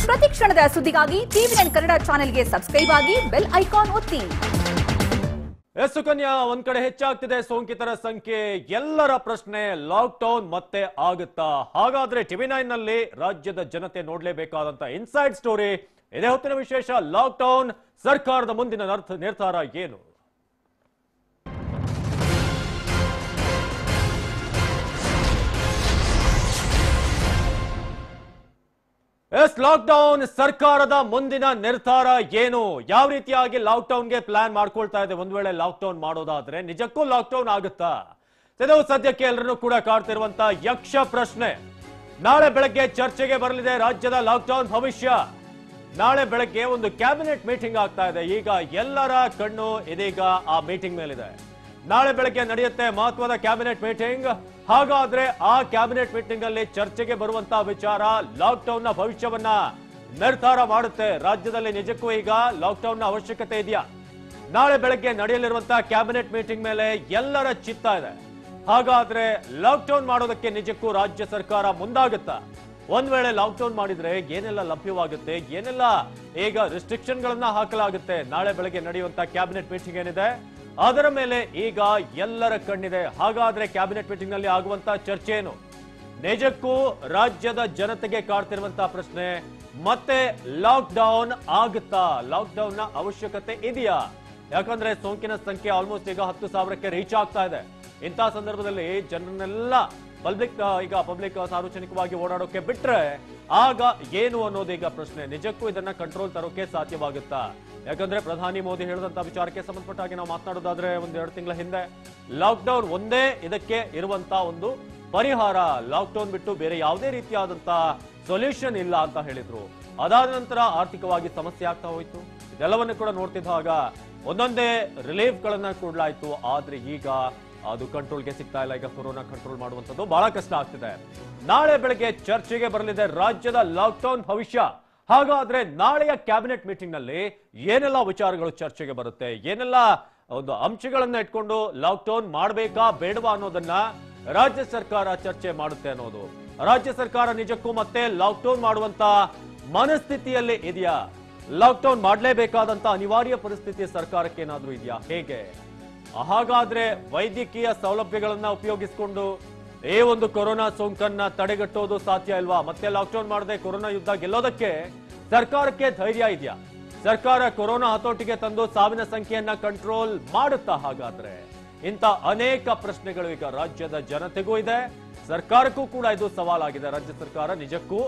ಪ್ರತಿ ಕ್ಷಣದ ಸುದ್ದಿಗಾಗಿ ಟಿವಿ9 ಕನ್ನಡ ಚಾನೆಲ್ಗೆ ಸಬ್ಸ್ಕ್ರೈಬ್ ಆಗಿ ಬೆಲ್ ಐಕಾನ್ ಒತ್ತಿ. ಸುಕನ್ಯಾ, ಒಂದ್ ಕಡೆ ಹೆಚ್ಚಾಗ್ತಿದೆ ಸೋಂಕಿತರ ಸಂಖ್ಯೆ. ಎಲ್ಲರ ಪ್ರಶ್ನೆ, ಲಾಕ್ಡೌನ್ ಮತ್ತೆ ಆಗುತ್ತಾ? ಹಾಗಾದ್ರೆ ಟಿವಿ9 ನಲ್ಲಿ ರಾಜ್ಯದ ಜನತೆ ನೋಡ್ಲೇಬೇಕಾದಂತ ಇನ್ಸೈಡ್ ಸ್ಟೋರಿ ಇದೇ ಹೊತ್ತಿನ ವಿಶೇಷ. ಲಾಕ್ಡೌನ್, ಸರ್ಕಾರದ ಮುಂದಿನ ನಿರ್ಧಾರ ಏನು? ಲಾಕ್ಡೌನ್, ಸರ್ಕಾರದ ಮುಂದಿನ ನಿರ್ಧಾರ ಏನು? ಯಾವ ರೀತಿಯಾಗಿ ಲಾಕ್ಡೌನ್ಗೆ ಪ್ಲಾನ್ ಮಾಡ್ಕೊಳ್ತಾ ಇದೆ? ಒಂದ್ ವೇಳೆ ಲಾಕ್ಡೌನ್ ಮಾಡೋದಾದ್ರೆ ನಿಜಕ್ಕೂ ಲಾಕ್ಡೌನ್ ಆಗುತ್ತಾ? ಇದು ಸದ್ಯಕ್ಕೆ ಎಲ್ಲರನ್ನೂ ಕೂಡ ಕಾಡ್ತಿರುವಂತ ಯಕ್ಷ ಪ್ರಶ್ನೆ. ನಾಳೆ ಬೆಳಗ್ಗೆ ಚರ್ಚೆಗೆ ಬರಲಿದೆ ರಾಜ್ಯದ ಲಾಕ್ಡೌನ್ ಭವಿಷ್ಯ. ನಾಳೆ ಬೆಳಗ್ಗೆ ಒಂದು ಕ್ಯಾಬಿನೆಟ್ ಮೀಟಿಂಗ್ ಆಗ್ತಾ ಇದೆ. ಈಗ ಎಲ್ಲರ ಕಣ್ಣು ಇದೀಗ ಆ ಮೀಟಿಂಗ್ ಮೇಲಿದೆ. ನಾಳೆ ಬೆಳಗ್ಗೆ ನಡೆಯುತ್ತೆ ಮಹತ್ವದ ಕ್ಯಾಬಿನೆಟ್ ಮೀಟಿಂಗ್. ಹಾಗಾದ್ರೆ ಆ ಕ್ಯಾಬಿನೆಟ್ ಮೀಟಿಂಗ್ ಅಲ್ಲಿ ಚರ್ಚೆಗೆ ಬರುವಂತಹ ವಿಚಾರ ಲಾಕ್ಡೌನ್ ನ ಭವಿಷ್ಯವನ್ನ ನಿರ್ಧಾರ ಮಾಡುತ್ತೆ. ರಾಜ್ಯದಲ್ಲಿ ನಿಜಕ್ಕೂ ಈಗ ಲಾಕ್ಡೌನ್ ನ ಅವಶ್ಯಕತೆ ಇದೆಯಾ? ನಾಳೆ ಬೆಳಗ್ಗೆ ನಡೆಯಲಿರುವಂತಹ ಕ್ಯಾಬಿನೆಟ್ ಮೀಟಿಂಗ್ ಮೇಲೆ ಎಲ್ಲರ ಚಿತ್ತ ಇದೆ. ಹಾಗಾದ್ರೆ ಲಾಕ್ಡೌನ್ ಮಾಡೋದಕ್ಕೆ ನಿಜಕ್ಕೂ ರಾಜ್ಯ ಸರ್ಕಾರ ಮುಂದಾಗುತ್ತಾ? ಒಂದ್ ವೇಳೆ ಲಾಕ್ಡೌನ್ ಮಾಡಿದ್ರೆ ಏನೆಲ್ಲ ಲಭ್ಯವಾಗುತ್ತೆ, ಏನೆಲ್ಲ ಈಗ ರಿಸ್ಟ್ರಿಕ್ಷನ್ ಗಳನ್ನ ಹಾಕಲಾಗುತ್ತೆ? ನಾಳೆ ಬೆಳಗ್ಗೆ ನಡೆಯುವಂತಹ ಕ್ಯಾಬಿನೆಟ್ ಮೀಟಿಂಗ್ ಏನಿದೆ ಅದರ ಮೇಲೆ ಈಗ ಎಲ್ಲರ ಕಣ್ಣಿದೆ. ಹಾಗಾದ್ರೆ ಕ್ಯಾಬಿನೆಟ್ ಮೀಟಿಂಗ್ ನಲ್ಲಿ ಆಗುವಂತಹ ಚರ್ಚೆ ಏನು? ನಿಜಕ್ಕೂ ರಾಜ್ಯದ ಜನತೆಗೆ ಕಾಡ್ತಿರುವಂತಹ ಪ್ರಶ್ನೆ, ಮತ್ತೆ ಲಾಕ್ಡೌನ್ ಆಗುತ್ತಾ? ಲಾಕ್ಡೌನ್ ನ ಅವಶ್ಯಕತೆ ಇದೆಯಾ? ಯಾಕಂದ್ರೆ ಸೋಂಕಿನ ಸಂಖ್ಯೆ ಆಲ್ಮೋಸ್ಟ್ ಈಗ 10,000ಕ್ಕೆ ರೀಚ್ ಆಗ್ತಾ ಇದೆ. ಇಂತಹ ಸಂದರ್ಭದಲ್ಲಿ ಜನರನ್ನೆಲ್ಲ ಪಬ್ಲಿಕ್ ಸಾರ್ವಜನಿಕವಾಗಿ ಓಡಾಡೋಕೆ ಬಿಟ್ರೆ ಆಗ ಏನು ಅನ್ನೋದು ಈಗ ಪ್ರಶ್ನೆ. ನಿಜಕ್ಕೂ ಇದನ್ನ ಕಂಟ್ರೋಲ್ ತರೋಕೆ ಸಾಧ್ಯವಾಗುತ್ತಾ? ಯಾಕಂದ್ರೆ ಪ್ರಧಾನಿ ಮೋದಿ ಹೇಳಿದಂತ ವಿಚಾರಕ್ಕೆ ಸಂಬಂಧಪಟ್ಟ ಹಾಗೆ ನಾವು ಮಾತನಾಡೋದಾದ್ರೆ 1-2 ತಿಂಗಳ ಹಿಂದೆ ಲಾಕ್ಡೌನ್ ಒಂದೇ ಇದಕ್ಕೆ ಇರುವಂತ ಒಂದು ಪರಿಹಾರ, ಲಾಕ್ಡೌನ್ ಬಿಟ್ಟು ಬೇರೆ ಯಾವುದೇ ರೀತಿಯಾದಂತ ಸೊಲ್ಯೂಷನ್ ಇಲ್ಲ ಅಂತ ಹೇಳಿದ್ರು. ಅದಾದ ನಂತರ ಆರ್ಥಿಕವಾಗಿ ಸಮಸ್ಯೆ ಆಗ್ತಾ ಹೋಯ್ತು. ಇದೆಲ್ಲವನ್ನು ಕೂಡ ನೋಡ್ತಿದ್ದಾಗ ಒಂದೊಂದೇ ರಿಲೀಫ್ ಗಳನ್ನ ಕೊಡ್ಲಾಯ್ತು. ಆದ್ರೆ ಈಗ ಅದು ಕಂಟ್ರೋಲ್ಗೆ ಸಿಗ್ತಾ ಇಲ್ಲ. ಈಗ ಕೊರೋನಾ ಕಂಟ್ರೋಲ್ ಮಾಡುವಂತದ್ದು ಬಹಳ ಕಷ್ಟ ಆಗ್ತಿದೆ. ನಾಳೆ ಬೆಳಗ್ಗೆ ಚರ್ಚೆಗೆ ಬರಲಿದೆ ರಾಜ್ಯದ ಲಾಕ್ಡೌನ್ ಭವಿಷ್ಯ. ಹಾಗಾದ್ರೆ ನಾಳೆಯ ಕ್ಯಾಬಿನೆಟ್ ಮೀಟಿಂಗ್ ನಲ್ಲಿ ಏನೆಲ್ಲ ವಿಚಾರಗಳು ಚರ್ಚೆಗೆ ಬರುತ್ತೆ, ಏನೆಲ್ಲ ಒಂದು ಅಂಶಗಳನ್ನ ಇಟ್ಕೊಂಡು ಲಾಕ್ಡೌನ್ ಮಾಡಬೇಕಾ ಬೇಡವಾ ಅನ್ನೋದನ್ನ ರಾಜ್ಯ ಸರ್ಕಾರ ಚರ್ಚೆ ಮಾಡುತ್ತೆ ಅನ್ನೋದು. ರಾಜ್ಯ ಸರ್ಕಾರ ನಿಜಕ್ಕೂ ಮತ್ತೆ ಲಾಕ್ಡೌನ್ ಮಾಡುವಂತ ಮನಸ್ಥಿತಿಯಲ್ಲಿ ಇದೆಯಾ? ಲಾಕ್ಡೌನ್ ಮಾಡಲೇಬೇಕಾದಂತ ಅನಿವಾರ್ಯ ಪರಿಸ್ಥಿತಿ ಸರ್ಕಾರಕ್ಕೆ ಏನಾದ್ರೂ ಇದೆಯಾ? ಹೇಗೆ? ಹಾಗಾದ್ರೆ ವೈದ್ಯಕೀಯ ಸೌಲಭ್ಯಗಳನ್ನ ಉಪಯೋಗಿಸಿಕೊಂಡು ಈ ಒಂದು ಕೊರೋನಾ ಸೋಂಕನ್ನ ತಡೆಗಟ್ಟೋದು ಸಾಧ್ಯ ಇಲ್ವಾ? ಮತ್ತೆ ಲಾಕ್ಡೌನ್ ಮಾಡದೆ ಕೊರೋನಾ ಯುದ್ಧ ಗೆಲ್ಲೋದಕ್ಕೆ ಸರ್ಕಾರಕ್ಕೆ ಧೈರ್ಯ ಇದೆಯಾ? ಸರ್ಕಾರ ಕೊರೋನಾ ಹತೋಟಿಗೆ ತಂದು ಸಾವಿನ ಸಂಖ್ಯೆಯನ್ನ ಕಂಟ್ರೋಲ್ ಮಾಡುತ್ತಾ? ಹಾಗಾದ್ರೆ ಇಂಥ ಅನೇಕ ಪ್ರಶ್ನೆಗಳು ಈಗ ರಾಜ್ಯದ ಜನತೆಗೂ ಇದೆ, ಸರ್ಕಾರಕ್ಕೂ ಕೂಡ ಇದು ಸವಾಲಾಗಿದೆ. ರಾಜ್ಯ ಸರ್ಕಾರ ನಿಜಕ್ಕೂ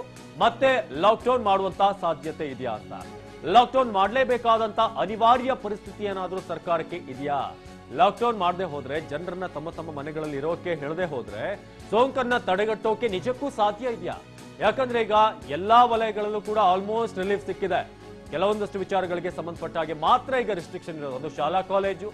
ಮತ್ತೆ ಲಾಕ್ಡೌನ್ ಮಾಡುವಂತಹ ಸಾಧ್ಯತೆ ಇದೆಯಾ ಅಂತ. ಲಾಕ್ಡೌನ್ ಮಾಡಲೇಬೇಕಾದಂತ ಅನಿವಾರ್ಯ ಪರಿಸ್ಥಿತಿ ಏನಾದ್ರೂ ಸರ್ಕಾರಕ್ಕೆ ಇದೆಯಾ? ಲಾಕ್ಡೌನ್ ಮಾಡದೆ ಹೋದ್ರೆ, ಜನರನ್ನ ತಮ್ಮ ತಮ್ಮ ಮನೆಗಳಲ್ಲಿ ಇರೋಕೆ ಹೇಳದೆ ಹೋದ್ರೆ ಸೋಂಕನ್ನ ತಡೆಗಟ್ಟೋಕೆ ನಿಜಕ್ಕೂ ಸಾಧ್ಯ ಇದೆಯಾ? ಯಾಕಂದ್ರೆ ಈಗ ಎಲ್ಲಾ ವಲಯಗಳಲ್ಲೂ ಕೂಡ ಆಲ್ಮೋಸ್ಟ್ ರಿಲೀಫ್ ಸಿಕ್ಕಿದೆ. ಕೆಲವೊಂದಷ್ಟು ವಿಚಾರಗಳಿಗೆ ಸಂಬಂಧಪಟ್ಟ ಹಾಗೆ ಮಾತ್ರ ಈಗ ರಿಸ್ಟ್ರಿಕ್ಷನ್ ಇರೋದು. ಅದು ಶಾಲಾ college,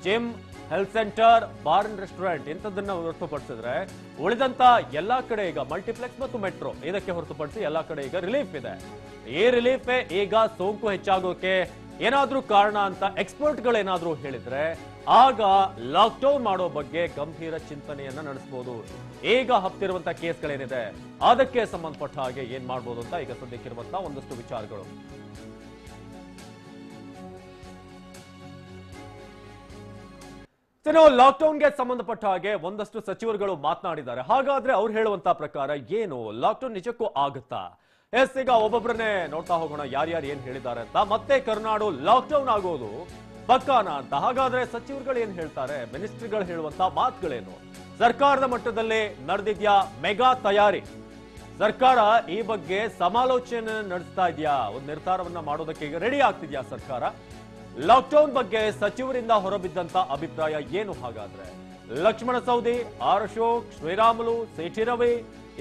gym, health centre, bar and restaurant ಇಂಥದ್ದನ್ನ ಹೊರತುಪಡಿಸಿದ್ರೆ ಉಳಿದಂತ ಎಲ್ಲಾ ಕಡೆ ಈಗ ಮಲ್ಟಿಪ್ಲೆಕ್ಸ್ ಮತ್ತು ಮೆಟ್ರೋ ಇದಕ್ಕೆ ಹೊರತುಪಡಿಸಿ ಎಲ್ಲಾ ಕಡೆ ಈಗ ರಿಲೀಫ್ ಇದೆ. ಈ ರಿಲೀಫ್ ಈಗ ಸೋಂಕು ಹೆಚ್ಚಾಗೋಕೆ ಏನಾದ್ರೂ ಕಾರಣ ಅಂತ ಎಕ್ಸ್ಪರ್ಟ್ ಗಳೇನಾದ್ರೂ ಹೇಳಿದ್ರೆ ಆಗ ಲಾಕ್ಡೌನ್ ಮಾಡೋ ಬಗ್ಗೆ ಗಂಭೀರ ಚಿಂತನೆಯನ್ನ ನಡೆಸಬಹುದು. ಈಗ ಹತ್ತಿರುವಂತಹ ಕೇಸ್ಗಳೇನಿದೆ ಅದಕ್ಕೆ ಸಂಬಂಧಪಟ್ಟ ಹಾಗೆ ಏನ್ ಮಾಡ್ಬೋದು ಅಂತ ಈಗ ಸದ್ಯಕ್ಕಿರುವಂತಹ ಒಂದಷ್ಟು ವಿಚಾರಗಳು. ಲಾಕ್ಡೌನ್ಗೆ ಸಂಬಂಧಪಟ್ಟ ಹಾಗೆ ಒಂದಷ್ಟು ಸಚಿವರುಗಳು ಮಾತನಾಡಿದ್ದಾರೆ. ಹಾಗಾದ್ರೆ ಅವ್ರು ಹೇಳುವಂತಹ ಪ್ರಕಾರ ಏನು? ಲಾಕ್ಡೌನ್ ನಿಜಕ್ಕೂ ಆಗುತ್ತಾ? ಈಗ ಒಬ್ಬೊಬ್ಬರನ್ನೇ ನೋಡ್ತಾ ಹೋಗೋಣ ಯಾರ್ಯಾರು ಏನ್ ಹೇಳಿದ್ದಾರೆ ಅಂತ. ಮತ್ತೆ ಕರ್ನಾಡು ಲಾಕ್ಡೌನ್ ಆಗೋದು ಪಕ್ಕಾನ ಅಂತ. ಹಾಗಾದ್ರೆ ಸಚಿವರುಗಳು ಏನ್ ಹೇಳ್ತಾರೆ? ಮಿನಿಸ್ಟ್ರಿಗಳು ಹೇಳುವಂತ ಮಾತುಗಳೇನು? ಸರ್ಕಾರದ ಮಟ್ಟದಲ್ಲಿ ನಡೆದಿದ್ಯಾ ಮೆಗಾ ತಯಾರಿ? ಸರ್ಕಾರ ಈ ಬಗ್ಗೆ ಸಮಾಲೋಚನೆ ನಡೆಸ್ತಾ ಇದೆಯಾ? ಒಂದು ನಿರ್ಧಾರವನ್ನ ಮಾಡೋದಕ್ಕೆ ಈಗ ರೆಡಿ ಆಗ್ತಿದ್ಯಾ ಸರ್ಕಾರ? ಲಾಕ್ಡೌನ್ ಬಗ್ಗೆ ಸಚಿವರಿಂದ ಹೊರಬಿದ್ದಂತ ಅಭಿಪ್ರಾಯ ಏನು? ಹಾಗಾದ್ರೆ ಲಕ್ಷ್ಮಣ ಸವದಿ, ಆರ್ ಅಶೋಕ್, ಶ್ರೀರಾಮುಲು, ಸಿಟಿ ರವಿ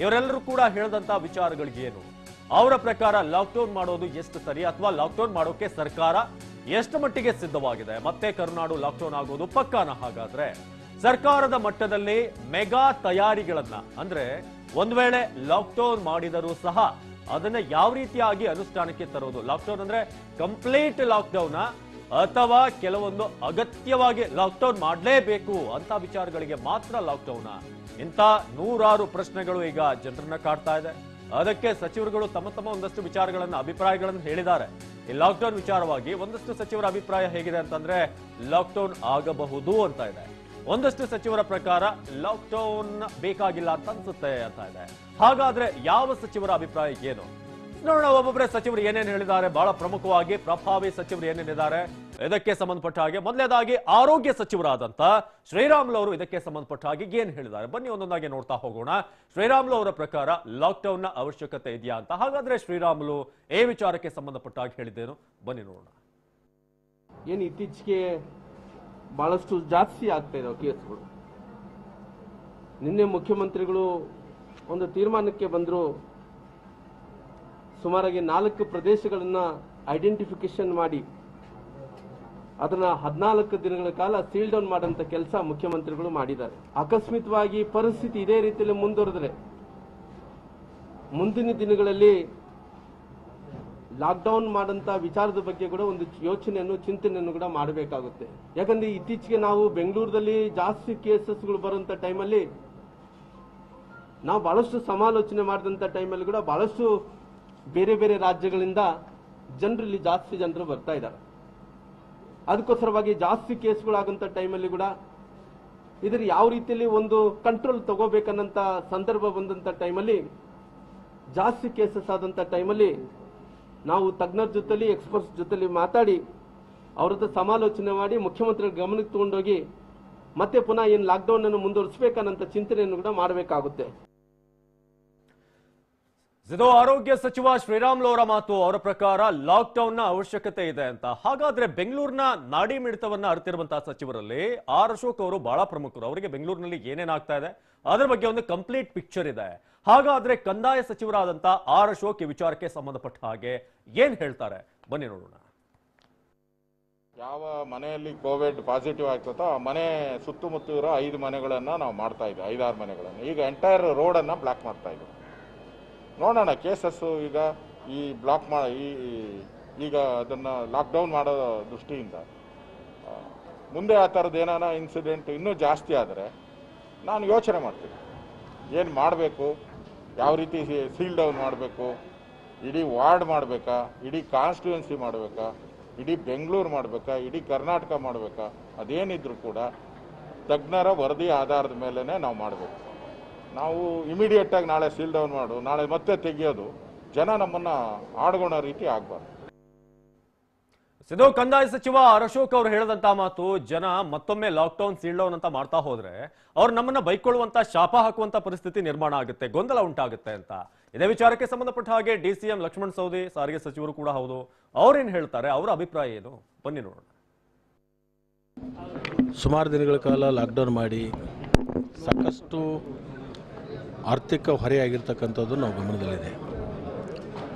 ಇವರೆಲ್ಲರೂ ಕೂಡ ಹೇಳಿದಂತ ವಿಚಾರಗಳಿಗೆ ಏನು? ಅವರ ಪ್ರಕಾರ ಲಾಕ್ಡೌನ್ ಮಾಡೋದು ಎಷ್ಟು ಸರಿ, ಅಥವಾ ಲಾಕ್ಡೌನ್ ಮಾಡೋಕೆ ಸರ್ಕಾರ ಎಷ್ಟು ಮಟ್ಟಿಗೆ ಸಿದ್ಧವಾಗಿದೆ? ಮತ್ತೆ ಕರ್ನಾಡು ಲಾಕ್ಡೌನ್ ಆಗೋದು ಪಕ್ಕಾನ? ಹಾಗಾದ್ರೆ ಸರ್ಕಾರದ ಮಟ್ಟದಲ್ಲಿ ಮೆಗಾ ತಯಾರಿಗಳನ್ನ, ಅಂದ್ರೆ ಒಂದ್ ವೇಳೆ ಲಾಕ್ಡೌನ್ ಮಾಡಿದರೂ ಸಹ ಅದನ್ನ ಯಾವ ರೀತಿಯಾಗಿ ಅನುಷ್ಠಾನಕ್ಕೆ ತರೋದು? ಲಾಕ್ಡೌನ್ ಅಂದ್ರೆ ಕಂಪ್ಲೀಟ್ ಲಾಕ್ಡೌನ್ ಅಥವಾ ಕೆಲವೊಂದು ಅಗತ್ಯವಾಗಿ ಲಾಕ್ಡೌನ್ ಮಾಡಲೇಬೇಕು ಅಂತ ವಿಚಾರಗಳಿಗೆ ಮಾತ್ರ ಲಾಕ್ಡೌನ್? ಇಂಥ ನೂರಾರು ಪ್ರಶ್ನೆಗಳು ಈಗ ಜನರನ್ನ ಕಾಡ್ತಾ ಇದೆ. ಅದಕ್ಕೆ ಸಚಿವರುಗಳು ತಮ್ಮ ತಮ್ಮ ಒಂದಷ್ಟು ವಿಚಾರಗಳನ್ನು ಅಭಿಪ್ರಾಯಗಳನ್ನು ಹೇಳಿದ್ದಾರೆ. ಈ ಲಾಕ್ಡೌನ್ ವಿಚಾರವಾಗಿ ಒಂದಷ್ಟು ಸಚಿವರ ಅಭಿಪ್ರಾಯ ಹೇಗಿದೆ ಅಂತಂದ್ರೆ ಲಾಕ್ಡೌನ್ ಆಗಬಹುದು ಅಂತ ಇದೆ. ಒಂದಷ್ಟು ಸಚಿವರ ಪ್ರಕಾರ ಲಾಕ್ಡೌನ್ ಬೇಕಾಗಿಲ್ಲ ಅಂತ ಅನ್ಸುತ್ತೆ ಅಂತ ಇದೆ. ಹಾಗಾದ್ರೆ ಯಾವ ಸಚಿವರ ಅಭಿಪ್ರಾಯ ಏನು ನೋಡೋಣ. ಒಬ್ಬೊಬ್ಬರೇ ಸಚಿವರು ಏನೇನು ಹೇಳಿದ್ದಾರೆ, ಬಹಳ ಪ್ರಮುಖವಾಗಿ ಪ್ರಭಾವಿ ಸಚಿವರು ಏನೇನಿದ್ದಾರೆ ಇದಕ್ಕೆ ಸಂಬಂಧಪಟ್ಟ ಹಾಗೆ ಮೊದಲನೇದಾಗಿ ಆರೋಗ್ಯ ಸಚಿವರಾದಂತ ಶ್ರೀರಾಮುಲು ಅವರು ಇದಕ್ಕೆ ಸಂಬಂಧಪಟ್ಟ ಹಾಗೆ ಏನ್ ಹೇಳಿದ್ದಾರೆ ಬನ್ನಿ ಒಂದೊಂದಾಗಿ ನೋಡ್ತಾ ಹೋಗೋಣ. ಶ್ರೀರಾಮುಲು ಅವರ ಪ್ರಕಾರ ಲಾಕ್ಡೌನ್ ನ ಅವಶ್ಯಕತೆ ಇದೆಯಾ ಅಂತ. ಹಾಗಾದ್ರೆ ಶ್ರೀರಾಮುಲು ಈ ವಿಚಾರಕ್ಕೆ ಸಂಬಂಧಪಟ್ಟ ಹಾಗೆ ಹೇಳಿದ್ದೇನು ಬನ್ನಿ ನೋಡೋಣ. ಏನು ಇತ್ತೀಚೆಗೆ ಬಹಳಷ್ಟು ಜಾಸ್ತಿ ಆಗ್ತಾ ಇದಾವೆ ಕೇಸ್ಗಳು. ನಿನ್ನೆ ಮುಖ್ಯಮಂತ್ರಿಗಳು ಒಂದು ತೀರ್ಮಾನಕ್ಕೆ ಬಂದ್ರು, ಸುಮಾರಾಗಿ 4 ಪ್ರದೇಶಗಳನ್ನ ಐಡೆಂಟಿಫಿಕೇಶನ್ ಮಾಡಿ ಅದನ್ನ 14 ದಿನಗಳ ಕಾಲ ಸೀಲ್ ಡೌನ್ ಮಾಡಂತ ಕೆಲಸ ಮುಖ್ಯಮಂತ್ರಿಗಳು ಮಾಡಿದ್ದಾರೆ. ಆಕಸ್ಮಿಕವಾಗಿ ಪರಿಸ್ಥಿತಿ ಇದೇ ರೀತಿಯಲ್ಲಿ ಮುಂದುವರೆದ್ರೆ ಮುಂದಿನ ದಿನಗಳಲ್ಲಿ ಲಾಕ್ಡೌನ್ ಮಾಡಂತ ವಿಚಾರದ ಬಗ್ಗೆ ಕೂಡ ಒಂದು ಯೋಚನೆಯನ್ನು ಚಿಂತನೆಯನ್ನು ಕೂಡ ಮಾಡಬೇಕಾಗುತ್ತೆ. ಯಾಕಂದ್ರೆ ಇತ್ತೀಚೆಗೆ ನಾವು ಬೆಂಗಳೂರಲ್ಲಿ ಜಾಸ್ತಿ ಕೇಸಸ್ಗಳು ಬರುವಂತ ಟೈಮಲ್ಲಿ ನಾವು ಬಹಳಷ್ಟು ಸಮಾಲೋಚನೆ ಮಾಡಿದಂತ ಟೈಮಲ್ಲಿ ಕೂಡ ಬಹಳಷ್ಟು ಬೇರೆ ಬೇರೆ ರಾಜ್ಯಗಳಿಂದ ಜನರಲ್ಲಿ ಜಾಸ್ತಿ ಜನರು ಬರ್ತಾ ಇದ್ದಾರೆ. ಅದಕ್ಕೋಸ್ಕರವಾಗಿ ಜಾಸ್ತಿ ಕೇಸ್ಗಳಾಗಂತ ಟೈಮಲ್ಲಿ ಕೂಡ ಇದ್ರ ಯಾವ ರೀತಿಯಲ್ಲಿ ಒಂದು ಕಂಟ್ರೋಲ್ ತಗೋಬೇಕನ್ನಂತ ಸಂದರ್ಭ ಬಂದಂತ ಟೈಮಲ್ಲಿ ಜಾಸ್ತಿ ಕೇಸಸ್ ಆದಂತ ಟೈಮಲ್ಲಿ ನಾವು ತಜ್ಞರ ಜೊತೆಲಿ ಎಕ್ಸ್ಪರ್ಟ್ಸ್ ಜೊತೆಲಿ ಮಾತಾಡಿ ಅವ್ರ ಹತ್ರ ಸಮಾಲೋಚನೆ ಮಾಡಿ ಮುಖ್ಯಮಂತ್ರಿಗಳ ಗಮನಕ್ಕೆ ತಗೊಂಡೋಗಿ ಮತ್ತೆ ಪುನಃ ಏನು ಲಾಕ್ಡೌನ್ ಅನ್ನು ಮುಂದುವರಿಸಬೇಕನ್ನಂತ ಚಿಂತನೆಯನ್ನು ಕೂಡ ಮಾಡಬೇಕಾಗುತ್ತೆ. ಇದು ಆರೋಗ್ಯ ಸಚಿವ ಶ್ರೀರಾಮುಲು ಅವರ ಮಾತು. ಅವರ ಪ್ರಕಾರ ಲಾಕ್ಡೌನ್ ನ ಅವಶ್ಯಕತೆ ಇದೆ ಅಂತ. ಹಾಗಾದ್ರೆ ಬೆಂಗಳೂರಿನ ನಾಡಿ ಮಿಡಿತವನ್ನ ಅರಿತಿರುವಂತಹ ಸಚಿವರಲ್ಲಿ ಆರ್ ಅಶೋಕ್ ಅವರು ಬಹಳ ಪ್ರಮುಖರು. ಅವರಿಗೆ ಬೆಂಗಳೂರಿನಲ್ಲಿ ಏನೇನಾಗ್ತಾ ಇದೆ ಅದರ ಬಗ್ಗೆ ಒಂದು ಕಂಪ್ಲೀಟ್ ಪಿಕ್ಚರ್ ಇದೆ. ಹಾಗಾದ್ರೆ ಕಂದಾಯ ಸಚಿವರಾದಂತ ಆರ್ ಅಶೋಕ್ ಈ ವಿಚಾರಕ್ಕೆ ಸಂಬಂಧಪಟ್ಟ ಹಾಗೆ ಏನ್ ಹೇಳ್ತಾರೆ ಬನ್ನಿ ನೋಡೋಣ. ಯಾವ ಮನೆಯಲ್ಲಿ ಕೋವಿಡ್ ಪಾಸಿಟಿವ್ ಆಗ್ತದೋ ಆ ಮನೆ ಸುತ್ತಮುತ್ತ ಇರೋ 5 ಮನೆಗಳನ್ನ ನಾವು ಮಾಡ್ತಾ ಇದ್ವಿ, 5-6 ಮನೆಗಳನ್ನು. ಈಗ ಎಂಟೈರ್ ರೋಡನ್ನು ಬ್ಲಾಕ್ ಮಾಡ್ತಾ ಇದ್ವಿ. ನೋಡೋಣ ಕೇಸಸ್ಸು ಈಗ ಈ ಬ್ಲಾಕ್ ಈಗ ಅದನ್ನು ಲಾಕ್ಡೌನ್ ಮಾಡೋ ದೃಷ್ಟಿಯಿಂದ ಮುಂದೆ ಆ ಥರದ್ದು ಏನಾನ ಇನ್ಸಿಡೆಂಟ್ ಇನ್ನೂ ಜಾಸ್ತಿ ಆದರೆ ನಾನು ಯೋಚನೆ ಮಾಡ್ತೀನಿ ಏನು ಮಾಡಬೇಕು, ಯಾವ ರೀತಿ ಸೀಲ್ ಡೌನ್ ಮಾಡಬೇಕು, ಇಡೀ ವಾರ್ಡ್ ಮಾಡಬೇಕಾ, ಇಡೀ ಕಾನ್ಸ್ಟಿಟ್ಯೂನ್ಸಿ ಮಾಡಬೇಕಾ, ಇಡೀ ಬೆಂಗಳೂರು ಮಾಡಬೇಕಾ, ಇಡೀ ಕರ್ನಾಟಕ ಮಾಡಬೇಕಾ, ಅದೇನಿದ್ರು ಕೂಡ ತಜ್ಞರ ವರದಿ ಆಧಾರದ ಮೇಲೇ ನಾವು ಮಾಡಬೇಕು. ನಾವು ಇಮಿಡಿಯೇಟಾಗಿ ನಾಳೆ ಸೀಲ್ ಡೌನ್ ಮಾಡು ನಾಳೆ ಮತ್ತೆ ತೆಗೆಯೋದು ಜನ ನಮ್ಮನ್ನ ಆಡ್ಗೊಳ್ಳೋ ರೀತಿ ಆಗಬಾರ್ದು. ಸಿದ್ದು ಕಂದಾಯ ಸಚಿವ ಆರ್ ಅಶೋಕ್ ಅವರು ಹೇಳಿದಂತ ಮಾತು, ಜನ ಮತ್ತೊಮ್ಮೆ ಲಾಕ್ಡೌನ್ ಸೀಲ್ ಡೌನ್ ಅಂತ ಮಾಡ್ತಾ ಹೋದ್ರೆ ಅವ್ರು ನಮ್ಮನ್ನ ಬೈಕೊಳ್ಳುವಂತ ಶಾಪ ಹಾಕುವಂತ ಪರಿಸ್ಥಿತಿ ನಿರ್ಮಾಣ ಆಗುತ್ತೆ, ಗೊಂದಲ ಉಂಟಾಗುತ್ತೆ ಅಂತ. ಇದೇ ವಿಚಾರಕ್ಕೆ ಸಂಬಂಧಪಟ್ಟ ಹಾಗೆ DCM ಲಕ್ಷ್ಮಣ್ ಸವದಿ ಸಾರಿಗೆ ಸಚಿವರು ಕೂಡ ಹೌದು, ಅವ್ರೇನ್ ಹೇಳ್ತಾರೆ, ಅವರ ಅಭಿಪ್ರಾಯ ಏನು ಬನ್ನಿ ನೋಡೋಣ. ಸುಮಾರು ದಿನಗಳ ಕಾಲ ಲಾಕ್ಡೌನ್ ಮಾಡಿ ಸಾಕಷ್ಟು ಆರ್ಥಿಕ ಹೊರೆಯಾಗಿರ್ತಕ್ಕಂಥದ್ದು ನಾವು ಗಮನದಲ್ಲಿದೆ.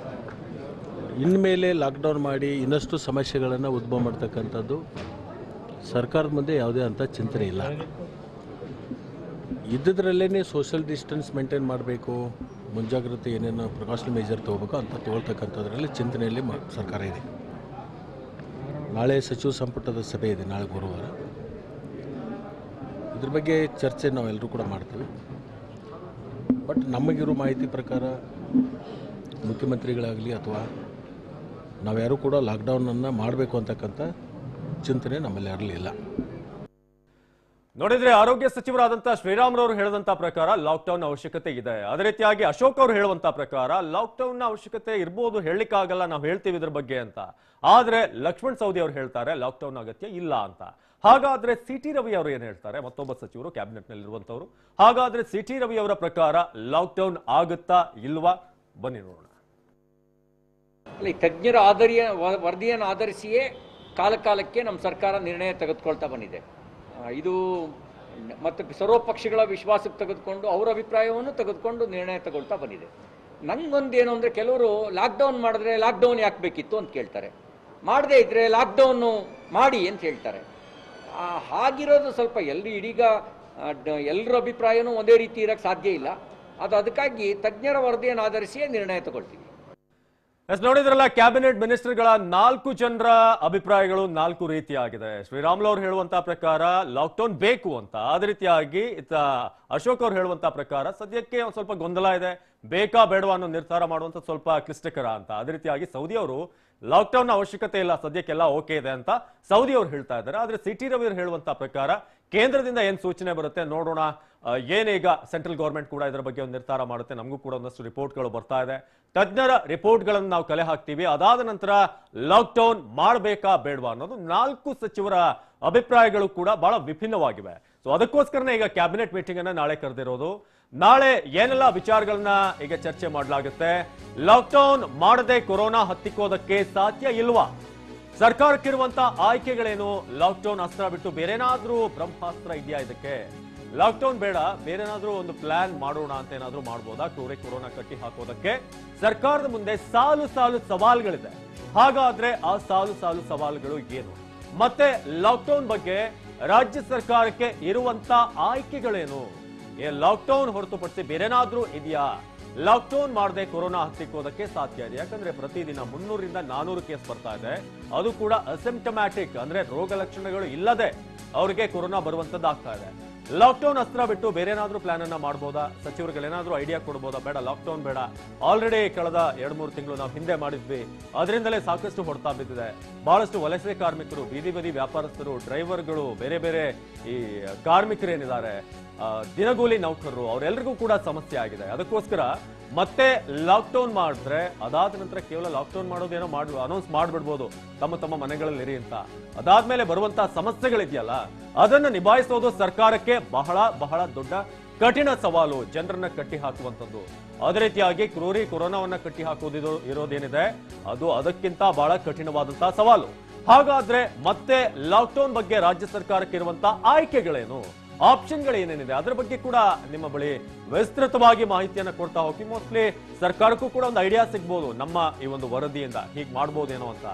ಇನ್ಮೇಲೆ ಲಾಕ್ಡೌನ್ ಮಾಡಿ ಇನ್ನಷ್ಟು ಸಮಸ್ಯೆಗಳನ್ನು ಉದ್ಭವ ಮಾಡ್ತಕ್ಕಂಥದ್ದು ಸರ್ಕಾರದ ಮುಂದೆ ಯಾವುದೇ ಅಂಥ ಚಿಂತನೆ ಇಲ್ಲ. ಇದ್ದದ್ರಲ್ಲೇ ಸೋಷಿಯಲ್ ಡಿಸ್ಟೆನ್ಸ್ ಮೇಂಟೈನ್ ಮಾಡಬೇಕು, ಮುಂಜಾಗ್ರತೆ ಏನೇನು ಪ್ರಿಕಾಷನರಿ ಮೆಜರ್ ತೊಗೋಬೇಕು ಅಂತ ತೊಗೊಳ್ತಕ್ಕಂಥದ್ರಲ್ಲಿ ಚಿಂತನೆಯಲ್ಲಿ ಸರ್ಕಾರ ಇದೆ. ನಾಳೆ ಸಚಿವ ಸಂಪುಟದ ಸಭೆ ಇದೆ, ನಾಳೆ ಗುರುವಾರ. ಇದ್ರ ಬಗ್ಗೆ ಚರ್ಚೆ ನಾವೆಲ್ಲರೂ ಕೂಡ ಮಾಡ್ತೀವಿ. ಬಟ್ ನಮಗಿರೋ ಮಾಹಿತಿ ಪ್ರಕಾರ ಮುಖ್ಯಮಂತ್ರಿಗಳಾಗಲಿ ಅಥವಾ ನಾವ್ಯಾರೂ ಕೂಡ ಲಾಕ್ಡೌನನ್ನು ಮಾಡಬೇಕು ಅಂತಕ್ಕಂಥ ಚಿಂತನೆ ನಮ್ಮಲ್ಲಿ ಇರಲಿಲ್ಲ. ನೋಡಿದ್ರೆ ಆರೋಗ್ಯ ಸಚಿವರಾದಂತ ಶ್ರೀರಾಮುಲು ಅವರು ಹೇಳಿದಂತ ಪ್ರಕಾರ ಲಾಕ್ಡೌನ್ ಅವಶ್ಯಕತೆ ಇದೆ. ಅದೇ ರೀತಿಯಾಗಿ ಅಶೋಕ್ ಅವರು ಹೇಳುವಂತ ಪ್ರಕಾರ ಲಾಕ್ಡೌನ್ ಅವಶ್ಯಕತೆ ಇರ್ಬೋದು, ಹೇಳಲಿಕ್ಕಾಗಲ್ಲ, ನಾವು ಹೇಳ್ತೀವಿ ಇದ್ರ ಬಗ್ಗೆ ಅಂತ. ಆದ್ರೆ ಲಕ್ಷ್ಮಣ್ ಸವದಿ ಅವರು ಹೇಳ್ತಾರೆ ಲಾಕ್ಡೌನ್ ಅಗತ್ಯ ಇಲ್ಲ ಅಂತ. ಹಾಗಾದ್ರೆ CT ರವಿ ಅವರು ಏನ್ ಹೇಳ್ತಾರೆ, ಮತ್ತೊಬ್ಬ ಸಚಿವರು ಕ್ಯಾಬಿನೆಟ್ ನಲ್ಲಿ ಇರುವಂತವರು. ಹಾಗಾದ್ರೆ CT ರವಿ ಅವರ ಪ್ರಕಾರ ಲಾಕ್ಡೌನ್ ಆಗುತ್ತಾ ಇಲ್ವಾ ಬನ್ನಿ ನೋಡೋಣ. ತಜ್ಞರ ವರದಿಯನ್ನು ಆಧರಿಸಿಯೇ ಕಾಲಕ್ಕೆ ನಮ್ಮ ಸರ್ಕಾರ ನಿರ್ಣಯ ತೆಗೆದುಕೊಳ್ತಾ ಬಂದಿದೆ. ಇದು ಮತ್ತು ಸರ್ವಪಕ್ಷಗಳ ವಿಶ್ವಾಸಕ್ಕೆ ತೆಗೆದುಕೊಂಡು ಅವರ ಅಭಿಪ್ರಾಯವನ್ನು ತೆಗೆದುಕೊಂಡು ನಿರ್ಣಯ ತಗೊಳ್ತಾ ಬಂದಿದೆ. ನಂಗೊಂದೇನು ಅಂದರೆ, ಕೆಲವರು ಲಾಕ್ಡೌನ್ ಮಾಡಿದ್ರೆ ಲಾಕ್ಡೌನ್ ಯಾಕೆ ಬೇಕಿತ್ತು ಅಂತ ಕೇಳ್ತಾರೆ, ಮಾಡದೇ ಇದ್ದರೆ ಲಾಕ್ಡೌನು ಮಾಡಿ ಅಂತ ಹೇಳ್ತಾರೆ. ಹಾಗಿರೋದು ಸ್ವಲ್ಪ ಇದೀಗ ಎಲ್ಲರ ಅಭಿಪ್ರಾಯನೂ ಒಂದೇ ರೀತಿ ಇರೋಕ್ಕೆ ಸಾಧ್ಯ ಇಲ್ಲ. ಅದಕ್ಕಾಗಿ ತಜ್ಞರ ವರದಿಯನ್ನು ಆಧರಿಸಿಯೇ ನಿರ್ಣಯ ತಗೊಳ್ತೀವಿ. ನೋಡಿದ್ರಲ್ಲ, ಕ್ಯಾಬಿನೆಟ್ ಮಿನಿಸ್ಟರ್ಗಳ 4 ಜನರ ಅಭಿಪ್ರಾಯಗಳು 4 ರೀತಿಯಾಗಿದೆ. ಶ್ರೀರಾಮುಲು ಅವರು ಹೇಳುವಂತಹ ಪ್ರಕಾರ ಲಾಕ್ಡೌನ್ ಬೇಕು ಅಂತ, ಅದೇ ರೀತಿಯಾಗಿ ಅಶೋಕ್ ಅವರು ಹೇಳುವಂತಹ ಪ್ರಕಾರ ಸದ್ಯಕ್ಕೆ ಒಂದು ಸ್ವಲ್ಪ ಗೊಂದಲ ಇದೆ, ಬೇಕಾ ಬೇಡವಾ ಅನ್ನೋ ನಿರ್ಧಾರ ಮಾಡುವಂತ ಸ್ವಲ್ಪ ಕ್ಲಿಷ್ಟಕರ ಅಂತ. ಅದೇ ರೀತಿಯಾಗಿ ಸೌದಿ ಅವರು ಲಾಕ್ಡೌನ್ ಅವಶ್ಯಕತೆ ಇಲ್ಲ, ಸದ್ಯಕ್ಕೆಲ್ಲ ಓಕೆ ಇದೆ ಅಂತ ಸೌದಿ ಅವರು ಹೇಳ್ತಾ ಇದ್ದಾರೆ. ಆದ್ರೆ ಸಿಟಿ ರವಿ ಅವರು ಹೇಳುವಂತ ಪ್ರಕಾರ ಕೇಂದ್ರದಿಂದ ಏನ್ ಸೂಚನೆ ಬರುತ್ತೆ ನೋಡೋಣ. ಏನೀಗ ಸೆಂಟ್ರಲ್ ಗವರ್ಮೆಂಟ್ ಕೂಡ ಇದರ ಬಗ್ಗೆ ಒಂದು ನಿರ್ಧಾರ ಮಾಡುತ್ತೆ. ನಮಗೂ ಕೂಡ ಒಂದಷ್ಟು ರಿಪೋರ್ಟ್ಗಳು ಬರ್ತಾ ಇದೆ. ತಜ್ಞರ ರಿಪೋರ್ಟ್ಗಳನ್ನು ನಾವು ಕಲೆ ಹಾಕ್ತೀವಿ. ಅದಾದ ನಂತರ ಲಾಕ್ಡೌನ್ ಮಾಡಬೇಕಾ ಬೇಡವಾ ಅನ್ನೋದು 4 ಸಚಿವರ ಅಭಿಪ್ರಾಯಗಳು ಕೂಡ ಬಹಳ ವಿಭಿನ್ನವಾಗಿವೆ. ಸೊ ಅದಕ್ಕೋಸ್ಕರನೇ ಈಗ ಕ್ಯಾಬಿನೆಟ್ ಮೀಟಿಂಗ್ ಅನ್ನ ನಾಳೆ ಕರೆದಿರೋದು. ನಾಳೆ ಏನೆಲ್ಲ ವಿಚಾರಗಳನ್ನ ಈಗ ಚರ್ಚೆ ಮಾಡಲಾಗುತ್ತೆ. ಲಾಕ್ಡೌನ್ ಮಾಡದೆ ಕೊರೋನಾ ಹತ್ತಿಕ್ಕೋದಕ್ಕೆ ಸಾಧ್ಯ ಇಲ್ವಾ? ಸರ್ಕಾರಕ್ಕಿರುವಂತ ಆಯ್ಕೆಗಳೇನು? ಲಾಕ್ಡೌನ್ ಅಸ್ತ್ರ ಬಿಟ್ಟು ಬೇರೆನಾದ್ರೂ ಬ್ರಹ್ಮಾಸ್ತ್ರ ಇದೆಯಾ ಇದಕ್ಕೆ? ಲಾಕ್ಡೌನ್ ಬೇಡ, ಬೇರೆನಾದ್ರೂ ಒಂದು ಪ್ಲಾನ್ ಮಾಡೋಣ ಅಂತ ಏನಾದ್ರೂ ಮಾಡ್ಬೋದಾ ಕೊರೋನಾ ಕಟ್ಟಿ ಹಾಕೋದಕ್ಕೆ? ಸರ್ಕಾರದ ಮುಂದೆ ಸಾಲು ಸಾಲು ಸವಾಲುಗಳಿದೆ. ಹಾಗಾದ್ರೆ ಆ ಸಾಲು ಸಾಲು ಸವಾಲುಗಳು ಏನು? ಮತ್ತೆ ಲಾಕ್ಡೌನ್ ಬಗ್ಗೆ ರಾಜ್ಯ ಸರ್ಕಾರಕ್ಕೆ ಇರುವಂತ ಆಯ್ಕೆಗಳೇನು? ಲಾಕ್ಡೌನ್ ಹೊರತುಪಡಿಸಿ ಬೇರೆನಾದ್ರೂ ಇದೆಯಾ? ಲಾಕ್ಡೌನ್ ಮಾಡದೆ ಕೊರೋನಾ ಹತ್ತಿಕ್ಕೋದಕ್ಕೆ ಸಾಧ್ಯ ಇದೆ. ಯಾಕಂದ್ರೆ ಪ್ರತಿದಿನ 300 ರಿಂದ 400 ಕೇಸ್ ಬರ್ತಾ ಇದೆ. ಅದು ಕೂಡ ಅಸಿಂಪ್ಟಮ್ಯಾಟಿಕ್, ಅಂದ್ರೆ ರೋಗ ಲಕ್ಷಣಗಳು ಇಲ್ಲದೆ ಅವರಿಗೆ ಕೊರೋನಾ ಬರುವಂತದ್ದಾಗ್ತಾ ಇದೆ. ಲಾಕ್ಡೌನ್ ಅಸ್ತ್ರ ಬಿಟ್ಟು ಬೇರೆ ಏನಾದ್ರೂ ಪ್ಲಾನ್ ಅನ್ನ ಮಾಡಬಹುದಾ? ಸಚಿವರುಗಳೇನಾದ್ರೂ ಐಡಿಯಾ ಕೊಡಬಹುದಾ? ಬೇಡ, ಲಾಕ್ಡೌನ್ ಬೇಡ, ಆಲ್ರೆಡಿ ಕಳೆದ 2-3 ತಿಂಗಳು ನಾವು ಹಿಂದೆ ಮಾಡಿದ್ವಿ, ಅದರಿಂದಲೇ ಸಾಕಷ್ಟು ಹೊಡೆತ ಬಿದ್ದಿದೆ. ಬಹಳಷ್ಟು ವಲಸೆ ಕಾರ್ಮಿಕರು, ಬೀದಿ ಬದಿ ವ್ಯಾಪಾರಸ್ಥರು, ಡ್ರೈವರ್ಗಳು, ಬೇರೆ ಬೇರೆ ಈ ಕಾರ್ಮಿಕರೇನಿದ್ದಾರೆ, ದಿನಗೂಲಿ ನೌಕರರು, ಅವರೆಲ್ಲರಿಗೂ ಕೂಡ ಸಮಸ್ಯೆ ಆಗಿದೆ. ಅದಕ್ಕೋಸ್ಕರ ಮತ್ತೆ ಲಾಕ್ಡೌನ್ ಮಾಡಿದ್ರೆ ಅದಾದ ನಂತರ ಕೇವಲ ಲಾಕ್ಡೌನ್ ಮಾಡೋದೇನೋ ಅನೌನ್ಸ್ ಮಾಡ್ಬಿಡ್ಬೋದು, ತಮ್ಮ ತಮ್ಮ ಮನೆಗಳಲ್ಲಿ ಇರಿ ಅಂತ. ಅದಾದ್ಮೇಲೆ ಬರುವಂತಹ ಸಮಸ್ಯೆಗಳಿದೆಯಲ್ಲ, ಅದನ್ನ ನಿಭಾಯಿಸೋದು ಸರ್ಕಾರಕ್ಕೆ ಬಹಳ ಬಹಳ ದೊಡ್ಡ ಕಠಿಣ ಸವಾಲು, ಜನರನ್ನ ಕಟ್ಟಿ ಹಾಕುವಂಥದ್ದು. ಅದೇ ರೀತಿಯಾಗಿ ಕೊರೋನಾವನ್ನ ಕಟ್ಟಿ ಹಾಕುವುದು ಇರೋದೇನಿದೆ ಅದು ಅದಕ್ಕಿಂತ ಬಹಳ ಕಠಿಣವಾದಂತಹ ಸವಾಲು. ಹಾಗಾದ್ರೆ ಮತ್ತೆ ಲಾಕ್ಡೌನ್ ಬಗ್ಗೆ ರಾಜ್ಯ ಸರ್ಕಾರಕ್ಕೆ ಇರುವಂತಹ ಆಯ್ಕೆಗಳೇನು, ಆಪ್ಷನ್ಗಳು ಏನೇನಿದೆ, ಅದರ ಬಗ್ಗೆ ಕೂಡ ನಿಮ್ಮ ಬಳಿ ವಿಸ್ತೃತವಾಗಿ ಮಾಹಿತಿಯನ್ನ ಕೊಡ್ತಾ ಹೋಗಿ ಮೋಸ್ಟ್ಲಿ ಸರ್ಕಾರಕ್ಕೂ ಕೂಡ ಒಂದು ಐಡಿಯಾ ಸಿಗ್ಬೋದು ನಮ್ಮ ಈ ಒಂದು ವರದಿಯಿಂದ, ಹೀಗೆ ಮಾಡ್ಬೋದೇನೋ ಅಂತ.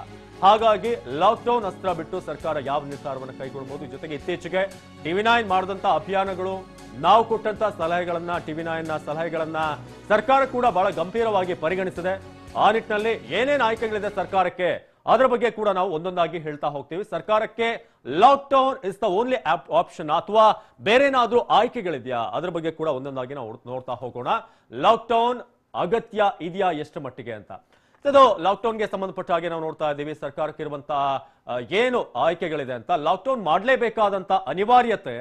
ಹಾಗಾಗಿ ಲಾಕ್ಡೌನ್ ಅಸ್ತ್ರ ಬಿಟ್ಟು ಸರ್ಕಾರ ಯಾವ ನಿರ್ಧಾರವನ್ನು ಕೈಗೊಳ್ಳಬಹುದು, ಜೊತೆಗೆ ಇತ್ತೀಚೆಗೆ TV9 ಮಾಡಿದಂತ ಅಭಿಯಾನಗಳು, ನಾವು ಕೊಟ್ಟಂತ ಸಲಹೆಗಳನ್ನ, TV9 ಸಲಹೆಗಳನ್ನ ಸರ್ಕಾರ ಕೂಡ ಬಹಳ ಗಂಭೀರವಾಗಿ ಪರಿಗಣಿಸಿದೆ. ಆ ನಿಟ್ಟಿನಲ್ಲಿ ಏನೇನು ಆಯ್ಕೆಗಳಿದೆ ಸರ್ಕಾರಕ್ಕೆ, ಅದರ ಬಗ್ಗೆ ಕೂಡ ನಾವು ಒಂದೊಂದಾಗಿ ಹೇಳ್ತಾ ಹೋಗ್ತೀವಿ. ಸರ್ಕಾರಕ್ಕೆ lockdown is the only option ಅಥವಾ ಬೇರೆನಾದ್ರೂ ಆಯ್ಕೆಗಳಿದೆಯಾ, ಅದರ ಬಗ್ಗೆ ಕೂಡ ಒಂದೊಂದಾಗಿ ನಾವು ನೋಡ್ತಾ ಹೋಗೋಣ. ಲಾಕ್ಡೌನ್ ಅಗತ್ಯ ಇದೆಯಾ, ಎಷ್ಟು ಮಟ್ಟಿಗೆ ಅಂತ. ಇದು ಲಾಕ್ಡೌನ್ಗೆ ಸಂಬಂಧಪಟ್ಟ ಹಾಗೆ ನಾವು ನೋಡ್ತಾ ಇದ್ದೀವಿ. ಸರ್ಕಾರಕ್ಕೆ ಇರುವಂತಹ ಏನು ಆಯ್ಕೆಗಳಿದೆ ಅಂತ, ಲಾಕ್ಡೌನ್ ಮಾಡಲೇಬೇಕಾದಂತ ಅನಿವಾರ್ಯತೆ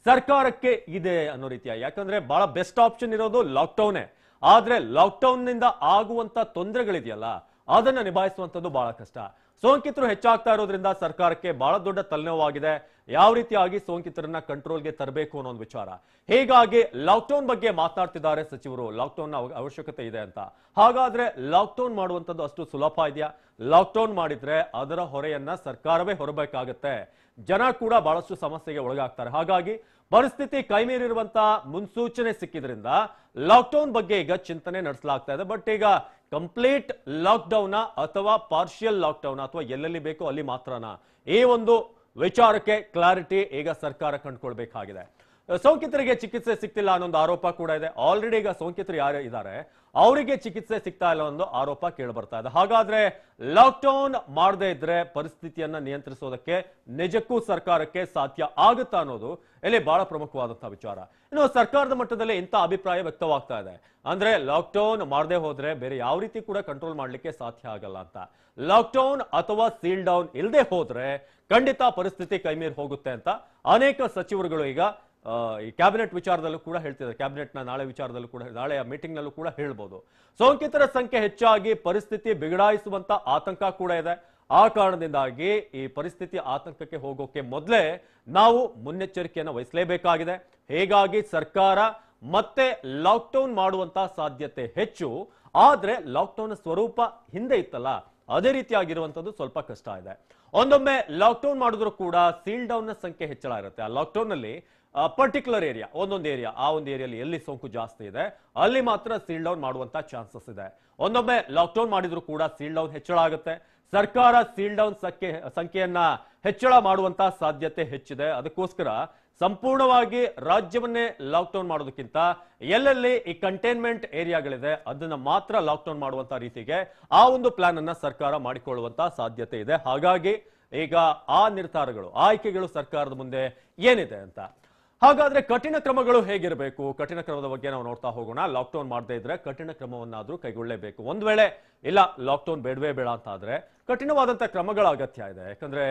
ಸರ್ಕಾರಕ್ಕೆ ಇದೆ ಅನ್ನೋ ರೀತಿಯ. ಯಾಕಂದ್ರೆ ಬಹಳ ಬೆಸ್ಟ್ ಆಪ್ಷನ್ ಇರೋದು ಲಾಕ್ಡೌನೇ. ಆದ್ರೆ ಲಾಕ್ಡೌನ್ ನಿಂದ ಆಗುವಂತ ತೊಂದರೆಗಳಿದೆಯಲ್ಲ, ಅದನ್ನ ನಿಭಾಯಿಸುವಂತದ್ದು ಬಹಳ ಕಷ್ಟ. ಸೋಂಕಿತರು ಹೆಚ್ಚಾಗ್ತಾ ಇರೋದ್ರಿಂದ ಸರ್ಕಾರಕ್ಕೆ ಬಹಳ ದೊಡ್ಡ ತಲೆನೋವಾಗಿದೆ. ಯಾವ ರೀತಿಯಾಗಿ ಸೋಂಕಿತರನ್ನ ಕಂಟ್ರೋಲ್ಗೆ ತರಬೇಕು ಅನ್ನೋ ಒಂದು ವಿಚಾರ. ಹೀಗಾಗಿ ಲಾಕ್ಡೌನ್ ಬಗ್ಗೆ ಮಾತನಾಡ್ತಿದ್ದಾರೆ ಸಚಿವರು, ಲಾಕ್ಡೌನ್ ಅವಶ್ಯಕತೆ ಇದೆ ಅಂತ. ಹಾಗಾದ್ರೆ ಲಾಕ್ಡೌನ್ ಮಾಡುವಂತದ್ದು ಅಷ್ಟು ಸುಲಭ ಇದೆಯಾ? ಲಾಕ್ಡೌನ್ ಮಾಡಿದ್ರೆ ಅದರ ಹೊರೆಯನ್ನ ಸರ್ಕಾರವೇ ಹೊರಬೇಕಾಗತ್ತೆ. ಜನ ಕೂಡ ಬಹಳಷ್ಟು ಸಮಸ್ಯೆಗೆ ಒಳಗಾಗ್ತಾರೆ. ಹಾಗಾಗಿ ಪರಿಸ್ಥಿತಿ ಕೈಮೀರಿರುವಂತಹ ಮುನ್ಸೂಚನೆ ಸಿಕ್ಕಿದ್ರಿಂದ ಲಾಕ್ಡೌನ್ ಬಗ್ಗೆ ಈಗ ಚಿಂತನೆ ನಡೆಸಲಾಗ್ತಾ ಇದೆ. ಬಟ್ ಈಗ ಕಂಪ್ಲೀಟ್ ಲಾಕ್ಡೌನ್ ಅಥವಾ ಪಾರ್ಷಿಯಲ್ ಲಾಕ್ಡೌನ್ ಅಥವಾ ಎಲ್ಲೆಲ್ಲಿ ಬೇಕೋ ಅಲ್ಲಿ ಮಾತ್ರನಾ, ಈ ಒಂದು ವಿಚಾರಕ್ಕೆ ಕ್ಲಾರಿಟಿ ಈಗ ಸರ್ಕಾರ ಕಂಡುಕೊಳ್ಬೇಕಾಗಿದೆ. ಸೋಂಕಿತರಿಗೆ ಚಿಕಿತ್ಸೆ ಸಿಗ್ತಿಲ್ಲ ಅನ್ನೊಂದು ಆರೋಪ ಕೂಡ ಇದೆ. ಆಲ್ರೆಡಿ ಈಗ ಸೋಂಕಿತರು ಯಾರು ಇದ್ದಾರೆ ಅವರಿಗೆ ಚಿಕಿತ್ಸೆ ಸಿಗ್ತಾ ಇಲ್ಲ ಅನ್ನೋ ಆರೋಪ ಕೇಳಿ ಬರ್ತಾ ಇದೆ. ಹಾಗಾದ್ರೆ ಲಾಕ್ಡೌನ್ ಮಾಡದೇ ಇದ್ರೆ ಪರಿಸ್ಥಿತಿಯನ್ನ ನಿಯಂತ್ರಿಸೋದಕ್ಕೆ ನಿಜಕ್ಕೂ ಸರ್ಕಾರಕ್ಕೆ ಸಾಧ್ಯ ಆಗುತ್ತಾ ಅನ್ನೋದು ಇಲ್ಲಿ ಬಹಳ ಪ್ರಮುಖವಾದಂತಹ ವಿಚಾರ. ಇನ್ನು ಸರ್ಕಾರದ ಮಟ್ಟದಲ್ಲಿ ಇಂಥ ಅಭಿಪ್ರಾಯ ವ್ಯಕ್ತವಾಗ್ತಾ ಇದೆ. ಅಂದ್ರೆ ಲಾಕ್ಡೌನ್ ಮಾಡದೇ ಹೋದ್ರೆ ಬೇರೆ ಯಾವ ರೀತಿ ಕೂಡ ಕಂಟ್ರೋಲ್ ಮಾಡ್ಲಿಕ್ಕೆ ಸಾಧ್ಯ ಆಗಲ್ಲ ಅಂತ. ಲಾಕ್ಡೌನ್ ಅಥವಾ ಸೀಲ್ ಡೌನ್ ಇಲ್ಲದೆ ಹೋದ್ರೆ ಖಂಡಿತ ಪರಿಸ್ಥಿತಿ ಕೈಮೀರಿ ಹೋಗುತ್ತೆ ಅಂತ ಅನೇಕ ಸಚಿವರುಗಳು ಈಗ ಈ ಕ್ಯಾಬಿನೆಟ್ ವಿಚಾರದಲ್ಲೂ ಕೂಡ ಹೇಳ್ತಿದ್ದಾರೆ. ಕ್ಯಾಬಿನೆಟ್ನ ನಾಳೆ ವಿಚಾರದಲ್ಲೂ ಕೂಡ, ನಾಳೆಯ ಮೀಟಿಂಗ್ ನಲ್ಲೂ ಕೂಡ ಹೇಳ್ಬೋದು. ಸೋಂಕಿತರ ಸಂಖ್ಯೆ ಹೆಚ್ಚಾಗಿ ಪರಿಸ್ಥಿತಿ ಬಿಗಡಾಯಿಸುವಂತ ಆತಂಕ ಕೂಡ ಇದೆ. ಆ ಕಾರಣದಿಂದಾಗಿ ಈ ಪರಿಸ್ಥಿತಿ ಆತಂಕಕ್ಕೆ ಹೋಗೋಕೆ ಮೊದಲೇ ನಾವು ಮುನ್ನೆಚ್ಚರಿಕೆಯನ್ನು ವಹಿಸಲೇಬೇಕಾಗಿದೆ. ಹೀಗಾಗಿ ಸರ್ಕಾರ ಮತ್ತೆ ಲಾಕ್ಡೌನ್ ಮಾಡುವಂತ ಸಾಧ್ಯತೆ ಹೆಚ್ಚು. ಆದ್ರೆ ಲಾಕ್ಡೌನ್ ಸ್ವರೂಪ ಹಿಂದೆ ಇತ್ತಲ್ಲ, ಅದೇ ರೀತಿಯಾಗಿರುವಂತದ್ದು ಸ್ವಲ್ಪ ಕಷ್ಟ ಇದೆ. ಒಂದೊಮ್ಮೆ ಲಾಕ್ಡೌನ್ ಮಾಡಿದ್ರು ಕೂಡ ಸೀಲ್ ಡೌನ್ ನ ಸಂಖ್ಯೆ ಹೆಚ್ಚಳ ಇರುತ್ತೆ. ಆ ಲಾಕ್ಡೌನ್ ನಲ್ಲಿ ಪರ್ಟಿಕ್ಯುಲರ್ ಏರಿಯಾ, ಒಂದೊಂದು ಏರಿಯಾ, ಆ ಒಂದು ಏರಿಯಲ್ಲಿ ಎಲ್ಲಿ ಸೋಂಕು ಜಾಸ್ತಿ ಇದೆ ಅಲ್ಲಿ ಮಾತ್ರ ಸೀಲ್ ಡೌನ್ ಮಾಡುವಂತ ಚಾನ್ಸಸ್ ಇದೆ. ಒಂದೊಮ್ಮೆ ಲಾಕ್ಡೌನ್ ಮಾಡಿದ್ರು ಕೂಡ ಸೀಲ್ ಡೌನ್ ಹೆಚ್ಚಳ ಆಗುತ್ತೆ. ಸರ್ಕಾರ ಸೀಲ್ ಡೌನ್ ಸಂಖ್ಯೆಯನ್ನ ಹೆಚ್ಚಳ ಮಾಡುವಂತ ಸಾಧ್ಯತೆ ಹೆಚ್ಚಿದೆ. ಅದಕ್ಕೋಸ್ಕರ ಸಂಪೂರ್ಣವಾಗಿ ರಾಜ್ಯವನ್ನೇ ಲಾಕ್ಡೌನ್ ಮಾಡೋದಕ್ಕಿಂತ ಎಲ್ಲೆಲ್ಲಿ ಈ ಕಂಟೈನ್ಮೆಂಟ್ ಏರಿಯಾಗಳಿದೆ ಅದನ್ನ ಮಾತ್ರ ಲಾಕ್ಡೌನ್ ಮಾಡುವಂತ ರೀತಿಗೆ ಆ ಒಂದು ಪ್ಲಾನ್ ಅನ್ನ ಸರ್ಕಾರ ಮಾಡಿಕೊಳ್ಳುವಂತ ಸಾಧ್ಯತೆ ಇದೆ. ಹಾಗಾಗಿ ಈಗ ಆ ನಿರ್ಧಾರಗಳು, ಆಯ್ಕೆಗಳು ಸರ್ಕಾರದ ಮುಂದೆ ಏನಿದೆ ಅಂತ. ಹಾಗಾದ್ರೆ ಕಠಿಣ ಕ್ರಮಗಳು ಹೇಗಿರಬೇಕು? ಕಠಿಣ ಕ್ರಮದ ಬಗ್ಗೆ ನಾವು ನೋಡ್ತಾ ಹೋಗೋಣ. ಲಾಕ್ಡೌನ್ ಮಾಡದೇ ಇದ್ರೆ ಕಠಿಣ ಕ್ರಮವನ್ನಾದ್ರೂ ಕೈಗೊಳ್ಳಲೇಬೇಕು. ಒಂದ್ ವೇಳೆ ಇಲ್ಲ ಲಾಕ್ಡೌನ್ ಬೇಡವೇ ಬೇಡ ಅಂತ ಆದ್ರೆ ಕಠಿಣವಾದಂತ ಕ್ರಮಗಳ ಅಗತ್ಯ ಇದೆ. ಯಾಕಂದ್ರೆ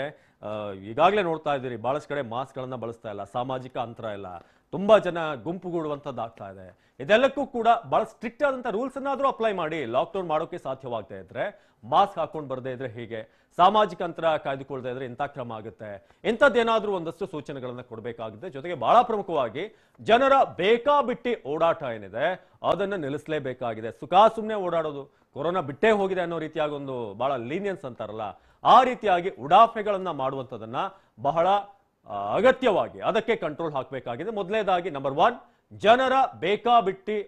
ಈಗಾಗಲೇ ನೋಡ್ತಾ ಇದ್ದೀರಿ, ಬಹಳಷ್ಟು ಕಡೆ ಮಾಸ್ಕ್ ಗಳನ್ನ ಬಳಸ್ತಾ ಇಲ್ಲ, ಸಾಮಾಜಿಕ ಅಂತರ ಇಲ್ಲ, ತುಂಬಾ ಜನ ಗುಂಪುಗೂಡುವಂತದ್ದಾಗ್ತಾ ಇದೆ. ಇದೆಲ್ಲಕ್ಕೂ ಕೂಡ ಬಹಳ ಸ್ಟ್ರಿಕ್ಟ್ ಆದಂತ ರೂಲ್ಸ್ ಅನ್ನಾದ್ರೂ ಅಪ್ಲೈ ಮಾಡಿ ಲಾಕ್ಡೌನ್ ಮಾಡೋಕೆ ಸಾಧ್ಯವಾಗದೇ ಇದ್ರೆ, ಮಾಸ್ಕ್ ಹಾಕೊಂಡು ಬರದೇ ಇದ್ರೆ ಹೀಗೆ, ಸಾಮಾಜಿಕ ಅಂತರ ಕಾಯ್ದುಕೊಳ್ಳದೆ ಇದ್ರೆ ಇಂಥ ಕ್ರಮ ಆಗುತ್ತೆ. ಇಂಥದ್ದೇನಾದ್ರೂ ಒಂದಷ್ಟು ಸೂಚನೆಗಳನ್ನ ಕೊಡಬೇಕಾಗುತ್ತೆ. ಜೊತೆಗೆ ಬಹಳ ಪ್ರಮುಖವಾಗಿ ಜನರ ಬೇಕಾಬಿಟ್ಟಿ ಓಡಾಟ ಏನಿದೆ ಅದನ್ನ ನಿಲ್ಲಿಸಲೇಬೇಕಾಗಿದೆ. ಸುಮ್ಮನೆ ಓಡಾಡೋದು, ಕೊರೋನಾ ಬಿಟ್ಟೇ ಹೋಗಿದೆ ಅನ್ನೋ ರೀತಿಯಾಗಿ ಒಂದು ಬಹಳ ಲೀನಿಯನ್ಸ್ ಅಂತಾರಲ್ಲ, ಆ ರೀತಿಯಾಗಿ ಉಡಾಫೆಗಳನ್ನ ಮಾಡುವಂತದನ್ನ ಬಹಳ ಅಗತ್ಯವಾಗಿ ಅದಕ್ಕೆ ಕಂಟ್ರೋಲ್ ಹಾಕಬೇಕಾಗಿದೆ. ಮೊದಲನೇದಾಗಿ ನಂಬರ್ 1, ಜನರ ಬೇಕಾಬಿಟ್ಟಿ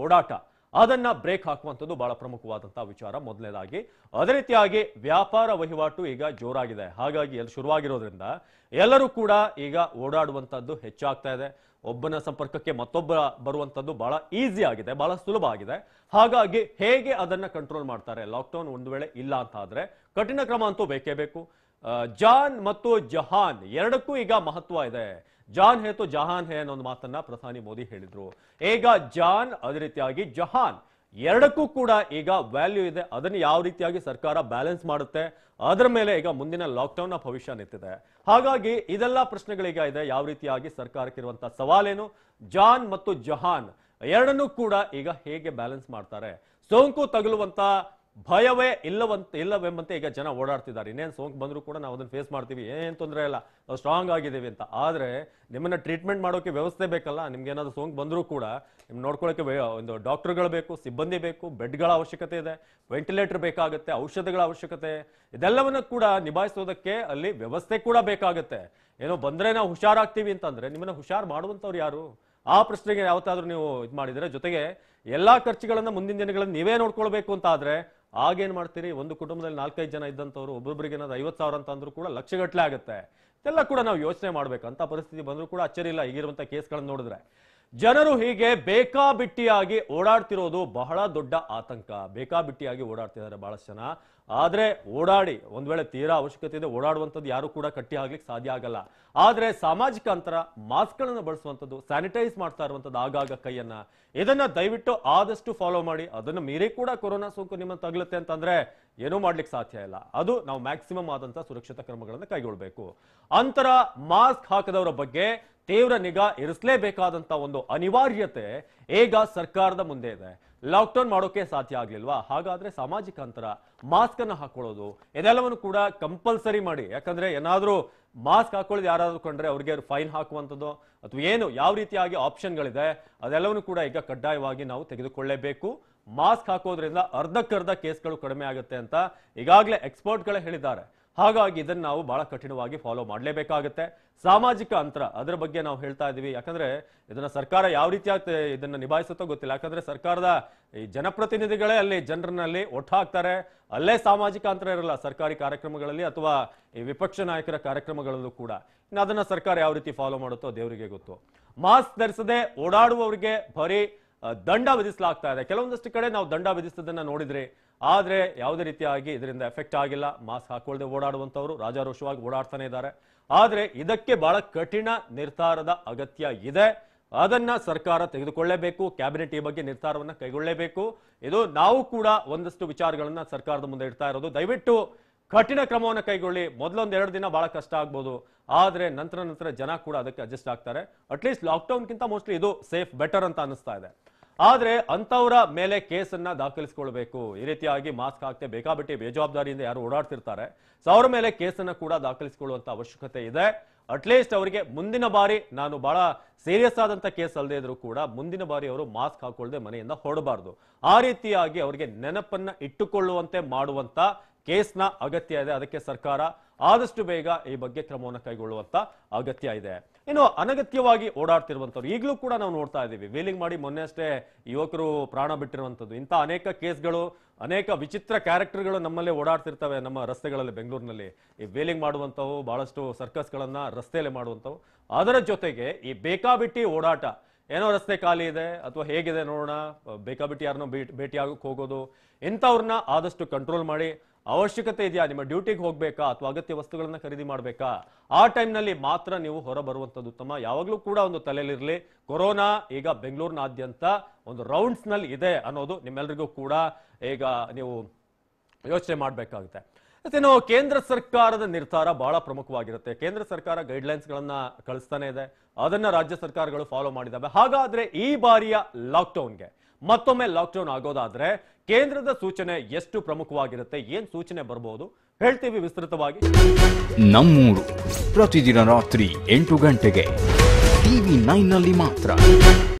ಓಡಾಟ ಅದನ್ನ ಬ್ರೇಕ್ ಹಾಕುವಂಥದ್ದು ಬಹಳ ಪ್ರಮುಖವಾದಂತಹ ವಿಚಾರ ಮೊದಲನೇದಾಗಿ. ಅದೇ ರೀತಿಯಾಗಿ ವ್ಯಾಪಾರ ವಹಿವಾಟು ಈಗ ಜೋರಾಗಿದೆ. ಹಾಗಾಗಿ ಎಲ್ಲಿ ಶುರುವಾಗಿರೋದ್ರಿಂದ ಎಲ್ಲರೂ ಕೂಡ ಈಗ ಓಡಾಡುವಂತದ್ದು ಹೆಚ್ಚಾಗ್ತಾ ಇದೆ. ಒಬ್ಬನ ಸಂಪರ್ಕಕ್ಕೆ ಮತ್ತೊಬ್ಬ ಬರುವಂತದ್ದು ಬಹಳ ಈಸಿ ಆಗಿದೆ, ಬಹಳ ಸುಲಭ ಆಗಿದೆ. ಹಾಗಾಗಿ ಹೇಗೆ ಅದನ್ನ ಕಂಟ್ರೋಲ್ ಮಾಡ್ತಾರೆ? ಲಾಕ್ಡೌನ್ ಒಂದು ವೇಳೆ ಇಲ್ಲ ಅಂತ ಆದ್ರೆ ಕಠಿಣ ಕ್ರಮ ಅಂತೂ ಬೇಕೇ ಬೇಕು. ಜಾನ್ ಮತ್ತು ಜಹಾನ್ ಎರಡಕ್ಕೂ ಈಗ ಮಹತ್ವ ಇದೆ. ಜಾನ್ ಹೇ ತೋ ಜಹಾನ್ ಹೇ ಅನ್ನೋ ಒಂದು ಮಾತನ್ನ ಪ್ರಧಾನಿ ಮೋದಿ ಹೇಳಿದ್ರು. ಈಗ ಜಾನ್ ಅದೇ ರೀತಿಯಾಗಿ ಜಹಾನ್ ಎರಡಕ್ಕೂ ಕೂಡ ಈಗ ವ್ಯಾಲ್ಯೂ ಇದೆ. ಅದನ್ನು ಯಾವ ರೀತಿಯಾಗಿ ಸರ್ಕಾರ ಬ್ಯಾಲೆನ್ಸ್ ಮಾಡುತ್ತೆ ಅದರ ಮೇಲೆ ಈಗ ಮುಂದಿನ ಲಾಕ್ಡೌನ್ ನ ಭವಿಷ್ಯ ನಿಂತಿದೆ. ಹಾಗಾಗಿ ಇದೆಲ್ಲ ಪ್ರಶ್ನೆಗಳೀಗ ಇದೆ. ಯಾವ ರೀತಿಯಾಗಿ ಸರ್ಕಾರಕ್ಕೆ ಇರುವಂತಹ ಸವಾಲೇನು? ಜಾನ್ ಮತ್ತು ಜಹಾನ್ ಎರಡನ್ನೂ ಕೂಡ ಈಗ ಹೇಗೆ ಬ್ಯಾಲೆನ್ಸ್ ಮಾಡ್ತಾರೆ? ಸೋಂಕು ತಗುಲುವಂತ ಭಯವೇ ಇಲ್ಲವೆಂಬಂತೆ ಈಗ ಜನ ಓಡಾಡ್ತಿದ್ದಾರೆ. ಇನ್ನೇನು ಸೋಂಕು ಬಂದರೂ ಕೂಡ ನಾವು ಅದನ್ನ ಫೇಸ್ ಮಾಡ್ತೀವಿ, ಏನ್ ತೊಂದರೆ ಇಲ್ಲ, ನಾವು ಸ್ಟ್ರಾಂಗ್ ಆಗಿದ್ದೀವಿ ಅಂತ. ಆದ್ರೆ ನಿಮ್ಮನ್ನ ಟ್ರೀಟ್ಮೆಂಟ್ ಮಾಡೋಕೆ ವ್ಯವಸ್ಥೆ ಬೇಕಲ್ಲ. ನಿಮ್ಗೆ ಏನಾದ್ರು ಸೋಂಕು ಬಂದರೂ ಕೂಡ ನಿಮ್ ನೋಡ್ಕೊಳ್ಳೋಕೆ ಒಂದು ಡಾಕ್ಟರ್ಗಳು ಬೇಕು, ಸಿಬ್ಬಂದಿ ಬೇಕು, ಬೆಡ್ಗಳ ಅವಶ್ಯಕತೆ ಇದೆ, ವೆಂಟಿಲೇಟರ್ ಬೇಕಾಗುತ್ತೆ, ಔಷಧಗಳ ಅವಶ್ಯಕತೆ, ಇದೆಲ್ಲವನ್ನ ಕೂಡ ನಿಭಾಯಿಸೋದಕ್ಕೆ ಅಲ್ಲಿ ವ್ಯವಸ್ಥೆ ಕೂಡ ಬೇಕಾಗುತ್ತೆ. ಏನೋ ಬಂದ್ರೆ ನಾವು ಹುಷಾರಾಗ್ತೀವಿ ಅಂತಂದ್ರೆ ನಿಮ್ಮನ್ನ ಹುಷಾರ್ ಮಾಡುವಂತವ್ರು ಯಾರು? ಆ ಪ್ರಶ್ನೆಗೆ ಯಾವತ್ತಾದ್ರೂ ನೀವು ಇದು ಮಾಡಿದ್ರೆ, ಜೊತೆಗೆ ಎಲ್ಲಾ ಖರ್ಚುಗಳನ್ನ ಮುಂದಿನ ದಿನಗಳಲ್ಲಿ ನೀವೇ ನೋಡ್ಕೊಳ್ಬೇಕು ಅಂತ ಆದ್ರೆ ಆಗೇನ್ ಮಾಡ್ತೀರಿ? ಒಂದು ಕುಟುಂಬದಲ್ಲಿ 4-5 ಜನ ಇದ್ದಂಥವ್ರು ಒಬ್ಬೊಬ್ಬರಿಗೆ ಏನಾದ್ರು 50,000 ಅಂತ ಅಂದ್ರೂ ಕೂಡ ಲಕ್ಷಗಟ್ಟಲೆ ಆಗುತ್ತೆ. ಇದೆಲ್ಲ ಕೂಡ ನಾವು ಯೋಚನೆ ಮಾಡ್ಬೇಕಂತ ಪರಿಸ್ಥಿತಿ ಬಂದರೂ ಕೂಡ ಅಚ್ಚರಿ ಇಲ್ಲ ಈಗಿರುವಂತ ಕೇಸ್ಗಳನ್ನ ನೋಡಿದ್ರೆ. ಜನರು ಹೀಗೆ ಬೇಕಾಬಿಟ್ಟಿಯಾಗಿ ಓಡಾಡ್ತಿರೋದು ಬಹಳ ದೊಡ್ಡ ಆತಂಕ. ಬೇಕಾಬಿಟ್ಟಿಯಾಗಿ ಓಡಾಡ್ತಿದ್ದಾರೆ ಬಹಳಷ್ಟು ಜನ. ಆದ್ರೆ ಓಡಾಡಿ ಒಂದ್ ವೇಳೆ ತೀರಾ ಅವಶ್ಯಕತೆ ಇದೆ ಓಡಾಡುವಂಥದ್ದು ಯಾರು ಕೂಡ ಕಟ್ಟಿ ಆಗ್ಲಿಕ್ಕೆ ಸಾಧ್ಯ ಆಗಲ್ಲ. ಆದ್ರೆ ಸಾಮಾಜಿಕ ಅಂತರ, ಮಾಸ್ಕ್ ಗಳನ್ನ ಬಳಸುವಂಥದ್ದು, ಸ್ಯಾನಿಟೈಸ್ ಮಾಡ್ತಾ ಇರುವಂಥದ್ದು ಆಗಾಗ ಕೈಯನ್ನ, ಇದನ್ನ ದಯವಿಟ್ಟು ಆದಷ್ಟು ಫಾಲೋ ಮಾಡಿ. ಅದನ್ನ ಮೀರಿ ಕೂಡ ಕೊರೋನಾ ಸೋಂಕು ನಿಮ್ಮ ತಗಲುತ್ತೆ ಅಂತಂದ್ರೆ ಏನೂ ಮಾಡ್ಲಿಕ್ಕೆ ಸಾಧ್ಯ ಇಲ್ಲ. ಅದು ನಾವು ಮ್ಯಾಕ್ಸಿಮಮ್ ಆದಂತ ಸುರಕ್ಷತಾ ಕ್ರಮಗಳನ್ನು ಕೈಗೊಳ್ಳಬೇಕು. ಅಂತರ ಮಾಸ್ಕ್ ಹಾಕದವರ ಬಗ್ಗೆ ತೀವ್ರ ನಿಗಾ ಇರಿಸಲೇಬೇಕಾದಂತ ಒಂದು ಅನಿವಾರ್ಯತೆ ಈಗ ಸರ್ಕಾರದ ಮುಂದೆ ಇದೆ. ಲಾಕ್ಡೌನ್ ಮಾಡೋಕೆ ಸಾಧ್ಯ ಆಗ್ಲಿಲ್ವಾ? ಹಾಗಾದ್ರೆ ಸಾಮಾಜಿಕ ಅಂತರ, ಮಾಸ್ಕ್ ಅನ್ನ ಹಾಕೊಳ್ಳೋದು ಇದೆಲ್ಲವನ್ನು ಕೂಡ ಕಂಪಲ್ಸರಿ ಮಾಡಿ. ಯಾಕಂದ್ರೆ ಏನಾದ್ರೂ ಮಾಸ್ಕ್ ಹಾಕೊಳ್ಳೋದು ಯಾರಾದ್ರೂ ಕಂಡ್ರೆ ಅವ್ರಿಗೆ ಫೈನ್ ಹಾಕುವಂಥದ್ದು ಅಥವಾ ಏನು ಯಾವ ರೀತಿಯಾಗಿ ಆಪ್ಷನ್ಗಳಿದೆ ಅದೆಲ್ಲವನ್ನು ಕೂಡ ಈಗ ಕಡ್ಡಾಯವಾಗಿ ನಾವು ತೆಗೆದುಕೊಳ್ಳಲೇಬೇಕು. ಮಾಸ್ಕ್ ಹಾಕೋದ್ರಿಂದ ಅರ್ಧಕ್ಕರ್ಧ ಕೇಸ್ಗಳು ಕಡಿಮೆ ಆಗುತ್ತೆ ಅಂತ ಈಗಾಗಲೇ ಎಕ್ಸ್ಪರ್ಟ್ಗಳೇ ಹೇಳಿದ್ದಾರೆ. ಹಾಗಾಗಿ ಇದನ್ನ ನಾವು ಬಹಳ ಕಠಿಣವಾಗಿ ಫಾಲೋ ಮಾಡಲೇಬೇಕಾಗುತ್ತೆ. ಸಾಮಾಜಿಕ ಅಂತರ ಅದರ ಬಗ್ಗೆ ನಾವು ಹೇಳ್ತಾ ಇದೀವಿ. ಯಾಕಂದ್ರೆ ಇದನ್ನ ಸರ್ಕಾರ ಯಾವ ರೀತಿಯಾಗಿ ಇದನ್ನ ನಿಭಾಯಿಸುತ್ತೋ ಗೊತ್ತಿಲ್ಲ. ಯಾಕಂದ್ರೆ ಸರ್ಕಾರದ ಈ ಜನಪ್ರತಿನಿಧಿಗಳೇ ಅಲ್ಲಿ ಜನರನ್ನಲ್ಲಿ ಒಟ್ಟಾಗ್ತಾರೆ, ಅಲ್ಲೇ ಸಾಮಾಜಿಕ ಅಂತರ ಇರಲ್ಲ ಸರ್ಕಾರಿ ಕಾರ್ಯಕ್ರಮಗಳಲ್ಲಿ ಅಥವಾ ಈ ವಿಪಕ್ಷ ನಾಯಕರ ಕಾರ್ಯಕ್ರಮಗಳಲ್ಲೂ ಕೂಡ. ಇನ್ನು ಅದನ್ನ ಸರ್ಕಾರ ಯಾವ ರೀತಿ ಫಾಲೋ ಮಾಡುತ್ತೋ ದೇವರಿಗೆ ಗೊತ್ತು. ಮಾಸ್ಕ್ ಧರಿಸದೆ ಓಡಾಡುವವರಿಗೆ ಬರೀ ದಂಡ ವಿಧಿಸಲಾಗ್ತಾ ಇದೆ. ಕೆಲವೊಂದಷ್ಟು ಕಡೆ ನಾವು ದಂಡ ವಿಧಿಸೋದನ್ನ ನೋಡಿದ್ರಿ, ಆದ್ರೆ ಯಾವುದೇ ರೀತಿಯಾಗಿ ಇದರಿಂದ ಎಫೆಕ್ಟ್ ಆಗಿಲ್ಲ. ಮಾಸ್ಕ್ ಹಾಕೊಳ್ಳದೆ ಓಡಾಡುವಂತವರು ರಾಜಾರೋಷವಾಗಿ ಓಡಾಡ್ತಾನೆ ಇದ್ದಾರೆ. ಆದ್ರೆ ಇದಕ್ಕೆ ಬಹಳ ಕಠಿಣ ನಿರ್ಧಾರದ ಅಗತ್ಯ ಇದೆ. ಅದನ್ನ ಸರ್ಕಾರ ತೆಗೆದುಕೊಳ್ಳಲೇಬೇಕು. ಕ್ಯಾಬಿನೆಟ್ ಈ ಬಗ್ಗೆ ನಿರ್ಧಾರವನ್ನ ಕೈಗೊಳ್ಳಲೇಬೇಕು. ಇದು ನಾವು ಕೂಡ ಒಂದಷ್ಟು ವಿಚಾರಗಳನ್ನ ಸರ್ಕಾರದ ಮುಂದೆ ಇಡ್ತಾ ಇರೋದು. ದಯವಿಟ್ಟು ಕಠಿಣ ಕ್ರಮವನ್ನು ಕೈಗೊಳ್ಳಿ. ಮೊದಲೊಂದ್-2 ದಿನ ಬಹಳ ಕಷ್ಟ ಆಗ್ಬೋದು, ಆದ್ರೆ ನಂತರ ಜನ ಕೂಡ ಅದಕ್ಕೆ ಅಡ್ಜಸ್ಟ್ ಆಗ್ತಾರೆ. ಅಟ್ಲೀಸ್ಟ್ ಲಾಕ್ಡೌನ್ಗಿಂತ ಮೋಸ್ಟ್ಲಿ ಇದು ಸೇಫ್, ಬೆಟರ್ ಅಂತ ಅನಿಸ್ತಾ ಇದೆ. ಆದ್ರೆ ಅಂತವರ ಮೇಲೆ ಕೇಸನ್ನ ದಾಖಲಿಸಿಕೊಳ್ಬೇಕು. ಈ ರೀತಿಯಾಗಿ ಮಾಸ್ಕ್ ಹಾಕ್ತೆ ಬೇಕಾಬಿಟ್ಟಿ ಬೇಜವಾಬ್ದಾರಿಯಿಂದ ಯಾರು ಓಡಾಡ್ತಿರ್ತಾರೆ, ಸೊ ಅವರ ಮೇಲೆ ಕೇಸನ್ನ ಕೂಡ ದಾಖಲಿಸಿಕೊಳ್ಳುವಂತ ಅವಶ್ಯಕತೆ ಇದೆ. ಅಟ್ಲೀಸ್ಟ್ ಅವರಿಗೆ ಮುಂದಿನ ಬಾರಿ, ನಾನು ಬಹಳ ಸೀರಿಯಸ್ ಆದಂತ ಕೇಸ್ ಅಲ್ಲದೆ ಇದ್ರು ಕೂಡ ಮುಂದಿನ ಬಾರಿ ಅವರು ಮಾಸ್ಕ್ ಹಾಕೊಳ್ಳದೆ ಮನೆಯಿಂದ ಹೊರಡಬಾರ್ದು. ಆ ರೀತಿಯಾಗಿ ಅವರಿಗೆ ನೆನಪನ್ನ ಇಟ್ಟುಕೊಳ್ಳುವಂತೆ ಮಾಡುವಂತ ಕೇಸ್ನ ಅಗತ್ಯ ಇದೆ. ಅದಕ್ಕೆ ಸರ್ಕಾರ ಆದಷ್ಟು ಬೇಗ ಈ ಬಗ್ಗೆ ಕ್ರಮವನ್ನು ಕೈಗೊಳ್ಳುವಂತ ಅಗತ್ಯ ಇದೆ. ಇನ್ನು ಅನಗತ್ಯವಾಗಿ ಓಡಾಡ್ತಿರುವಂತವ್ರು ಈಗಲೂ ಕೂಡ ನಾವು ನೋಡ್ತಾ ಇದ್ದೀವಿ. ವೀಲಿಂಗ್ ಮಾಡಿ ಮೊನ್ನೆ ಅಷ್ಟೇ ಯುವಕರು ಪ್ರಾಣ ಬಿಟ್ಟಿರುವಂತದ್ದು, ಇಂಥ ಅನೇಕ ಕೇಸ್ಗಳು, ಅನೇಕ ವಿಚಿತ್ರ ಕ್ಯಾರೆಕ್ಟರ್ಗಳು ನಮ್ಮಲ್ಲೇ ಓಡಾಡ್ತಿರ್ತವೆ ನಮ್ಮ ರಸ್ತೆಗಳಲ್ಲಿ. ಬೆಂಗಳೂರಿನಲ್ಲಿ ಈ ವೀಲಿಂಗ್ ಮಾಡುವಂತವು, ಬಹಳಷ್ಟು ಸರ್ಕಸ್ಗಳನ್ನ ರಸ್ತೆಯಲ್ಲೇ ಮಾಡುವಂತವು, ಅದರ ಜೊತೆಗೆ ಈ ಬೇಕಾಬಿಟ್ಟಿ ಓಡಾಟ ಏನೋ ರಸ್ತೆ ಖಾಲಿ ಇದೆ ಅಥವಾ ಹೇಗಿದೆ ನೋಡೋಣ, ಬೇಕಾಬಿಟ್ಟು ಯಾರನ್ನೋ ಭೇಟಿಯಾಗಕ್ಕೆ ಹೋಗೋದು, ಇಂಥವ್ರನ್ನ ಆದಷ್ಟು ಕಂಟ್ರೋಲ್ ಮಾಡಿ. ಅವಶ್ಯಕತೆ ಇದೆಯಾ, ನಿಮ್ಮ ಡ್ಯೂಟಿಗೆ ಹೋಗ್ಬೇಕಾ ಅಥವಾ ಅಗತ್ಯ ವಸ್ತುಗಳನ್ನ ಖರೀದಿ ಮಾಡ್ಬೇಕಾ, ಆ ಟೈಮ್ನಲ್ಲಿ ಮಾತ್ರ ನೀವು ಹೊರ ಬರುವಂಥದ್ದು ಉತ್ತಮ. ಯಾವಾಗಲೂ ಕೂಡ ಒಂದು ತಲೆಯಲ್ಲಿರಲಿ, ಕೊರೋನಾ ಈಗ ಬೆಂಗಳೂರಿನಾದ್ಯಂತ ಒಂದು ರೌಂಡ್ಸ್ ನಲ್ಲಿ ಇದೆ ಅನ್ನೋದು ನಿಮ್ಮೆಲ್ಲರಿಗೂ ಕೂಡ ಈಗ ನೀವು ಯೋಚನೆ ಮಾಡಬೇಕಾಗುತ್ತೆ. ಮತ್ತೇನು ಕೇಂದ್ರ ಸರ್ಕಾರದ ನಿರ್ಧಾರ ಬಹಳ ಪ್ರಮುಖವಾಗಿರುತ್ತೆ. ಕೇಂದ್ರ ಸರ್ಕಾರ ಗೈಡ್ಲೈನ್ಸ್ ಗಳನ್ನ ಕಳಿಸ್ತಾನೆ ಇದೆ, ಅದನ್ನ ರಾಜ್ಯ ಸರ್ಕಾರಗಳು ಫಾಲೋ ಮಾಡಿದ್ದಾವೆ. ಹಾಗಾದ್ರೆ ಈ ಬಾರಿಯ ಲಾಕ್ಡೌನ್ಗೆ ಮತ್ತೊಮ್ಮೆ ಲಾಕ್ಡೌನ್ ಆಗೋದಾದ್ರೆ ಕೇಂದ್ರದ ಸೂಚನೆ ಎಷ್ಟು ಪ್ರಮುಖವಾಗಿರುತ್ತೆ, ಏನ್ ಸೂಚನೆ ಬರಬಹುದು ಹೇಳ್ತೀವಿ ವಿಸ್ತೃತವಾಗಿ. ನಮ್ಮೂರು ಪ್ರತಿದಿನ ರಾತ್ರಿ 8 ಗಂಟೆಗೆ TV9 ನಲ್ಲಿ ಮಾತ್ರ.